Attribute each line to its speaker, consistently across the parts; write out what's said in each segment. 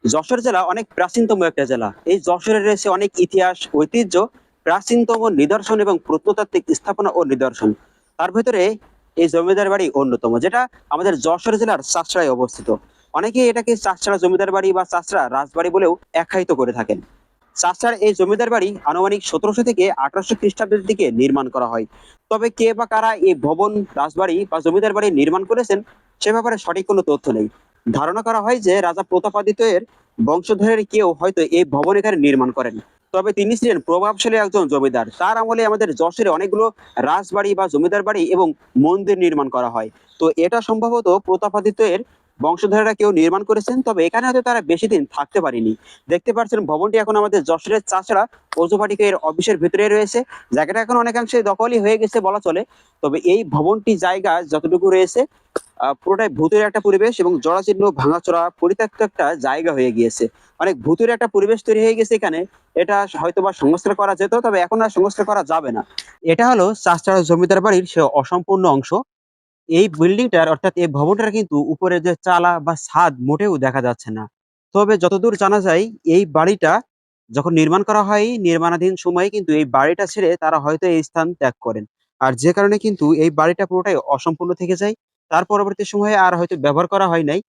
Speaker 1: যশোর জেলা অনেক প্রাচীনতম একটা জেলা। এই যশোরে রয়েছে অনেক ইতিহাস, ঐতিহ্য, প্রাচীনতম নিদর্শন এবং প্রত্নতাত্ত্বিক স্থাপনা ও নিদর্শন। তার ভেতরে এই জমিদার বাড়ি অন্যতম, যেটা আমাদের যশোর জেলার চাষড়ায় অবস্থিত। অনেকে এটাকে চাষড়া জমিদার বাড়ি বা চাষড়া রাজবাড়ি বলেও আখ্যায়িত করে থাকেন। চাষড়ার এই জমিদার বাড়ি আনুমানিক 1700 থেকে 1800 খ্রিস্টাব্দের দিকে নির্মাণ করা হয়। তবে কে বা কারা এই ভবন, রাজবাড়ি বা জমিদার বাড়ি নির্মাণ করেছেন সে ব্যাপারে সঠিক কোনো তথ্য নেই। ধারণা করা হয় যে রাজা প্রতাপাদিত্য এর বংশধরের কেউ হয়তো এই ভবন এখানে নির্মাণ করেন। তবে তিনি ছিলেন প্রভাবশালী একজন জমিদার। তার আমলে আমাদের যশোরে অনেকগুলো রাজবাড়ি বা জমিদার বাড়ি এবং মন্দির নির্মাণ করা হয়। তো এটা সম্ভবত প্রতাপাদিত্য এর বংশধরেরা কেউ নির্মাণ করেছেন, তবে এখানে হয়তো তারা বেশি দিন থাকতে পারেনি। দেখতে পাচ্ছেন ভবনটি এখন আমাদের যশোরের চাষড়া পৌরপালিকা এর অফিসের ভিতরে রয়েছে। জায়গাটা এখন অনেকাংশে দখলই হয়ে গেছে বলা চলে। তবে এই ভবনটি জায়গা যতটুকু রয়েছে পুরোটাই ভূতের একটা পরিবেশ এবং জরাজীর্ণ ভাঙাচোরা পরিত্যক্ত একটা জায়গা হয়ে গিয়েছে। অনেক ভূতের একটা পরিবেশ তৈরি হয়ে গেছে এখানে। এটা হয়তোবা সংস্কার করা যেত, তবে এখন আর সংস্কার করা যাবে না। এটা হলো চাষড়া জমিদার বাড়ির সে অসম্পূর্ণ অংশ। এই বিল্ডিংটার অর্থাৎ এই ভবনটার কিন্তু উপরে যে চালা বা ছাদ মোটেও দেখা যাচ্ছে না। তবে যতদূর জানা যায় এই বাড়িটা যখন নির্মাণ করা হয়, নির্মাণাধীন সময়ে কিন্তু এই বাড়িটা ছেড়ে তারা হয়তো এই স্থান ত্যাগ করেন। আর যে কারণে কিন্তু এই বাড়িটা পুরোটাই অসম্পূর্ণ থেকে যায়। তার পরবর্তী সময়ে আর হয়তো ব্যবহার করা হয় নাই।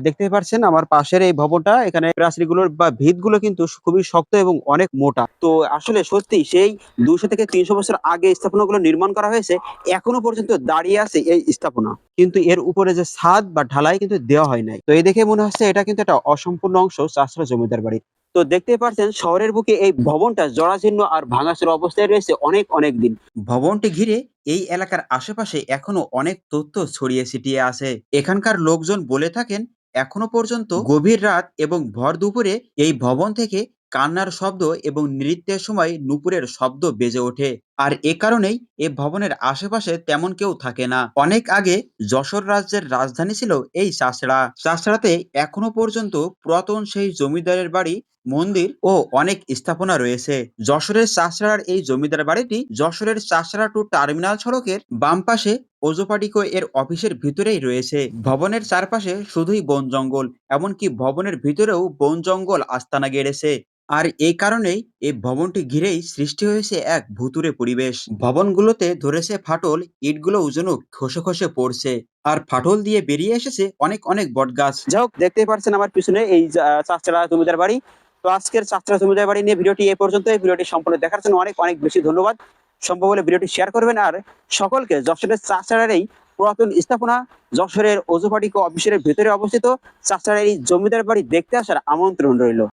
Speaker 1: দেখতেই পারছেন আমার পাশের এই ভবনটা, এখানে প্রাচীরগুলোর বা ভিতগুলো কিন্তু খুবই শক্ত এবং অনেক মোটা। তো আসলে সত্যি সেই 200 থেকে 300 বছর আগে স্থাপনাগুলো নির্মাণ করা হয়েছে। এখনো পর্যন্ত দাঁড়িয়ে আছে এই স্থাপনা। কিন্তু এর উপরে যে ছাদ বা ঢালাই কিন্তু দেওয়া হয় নাই। তো এই দেখে মনে হচ্ছে এটা কিন্তু একটা অসম্পূর্ণ অংশ চাষড়া জমিদার বাড়ির। তো দেখতেই পাচ্ছেন শহরের বুকে এই ভবনটা জরাজীর্ণ আর ভাঙাচোরা অবস্থায় রয়েছে অনেক অনেক দিন। ভবনটি ঘিরে এই এলাকার আশেপাশে এখনো অনেক তথ্য ছড়িয়ে ছিটিয়ে আছে। এখানকার লোকজন বলে থাকেন এখনো পর্যন্ত গভীর রাত এবং ভর দুপুরে এই ভবন থেকে কান্নার শব্দ এবং নৃত্যের সময় নুপুরের শব্দ বেজে ওঠে। আর এ কারণেই এ ভবনের আশেপাশে তেমন কেউ থাকে না। অনেক আগে যশোর রাজ্যের রাজধানী ছিল এই চাষড়া। চাষড়াতে এখনো পর্যন্ত পুরাতন সেই জমিদারের বাড়ি, মন্দির ও অনেক স্থাপনা রয়েছে। যশোরের চাষড়ার এই জমিদার বাড়িটি যশোরের চাষড়া টু টার্মিনাল সড়কের বাম পাশে ওজোপাডিকো এর অফিসের ভিতরেই রয়েছে। ভবনের চারপাশে শুধুই বন জঙ্গল, এমনকি ভবনের ভিতরেও বন জঙ্গল আস্তানা গেড়েছে। আর এই কারণেই এই ভবনটি ঘিরেই সৃষ্টি হয়েছে এক ভুতুড়ে পরিবেশ। ভবনগুলোতে ধরেছে ফাটল, ইটগুলোও যেন খসে খসে পড়ছে। আর ফাটল দিয়ে বেরিয়ে এসেছে অনেক অনেক বটগাছ। যাই হোক, দেখতেই পারছেন আমার পিছনে এই চাচরা জমিদার বাড়ি। তো আজকের চাচরা জমিদার বাড়ি নিয়ে ভিডিওটি এই পর্যন্ত। এই ভিডিওটি সম্পূর্ণ দেখার জন্য অনেক অনেক বেশি ধন্যবাদ। সম্ভব হলে ভিডিওটি শেয়ার করবেন আর সকলকে যশোরের চাচড়ার এই পুরাতন স্থাপনা, যশোরের ওজোপাটিকো অফিসের ভেতরে অবস্থিত চাচড়ার এই জমিদার বাড়ি দেখতে আসার আমন্ত্রণ রইল।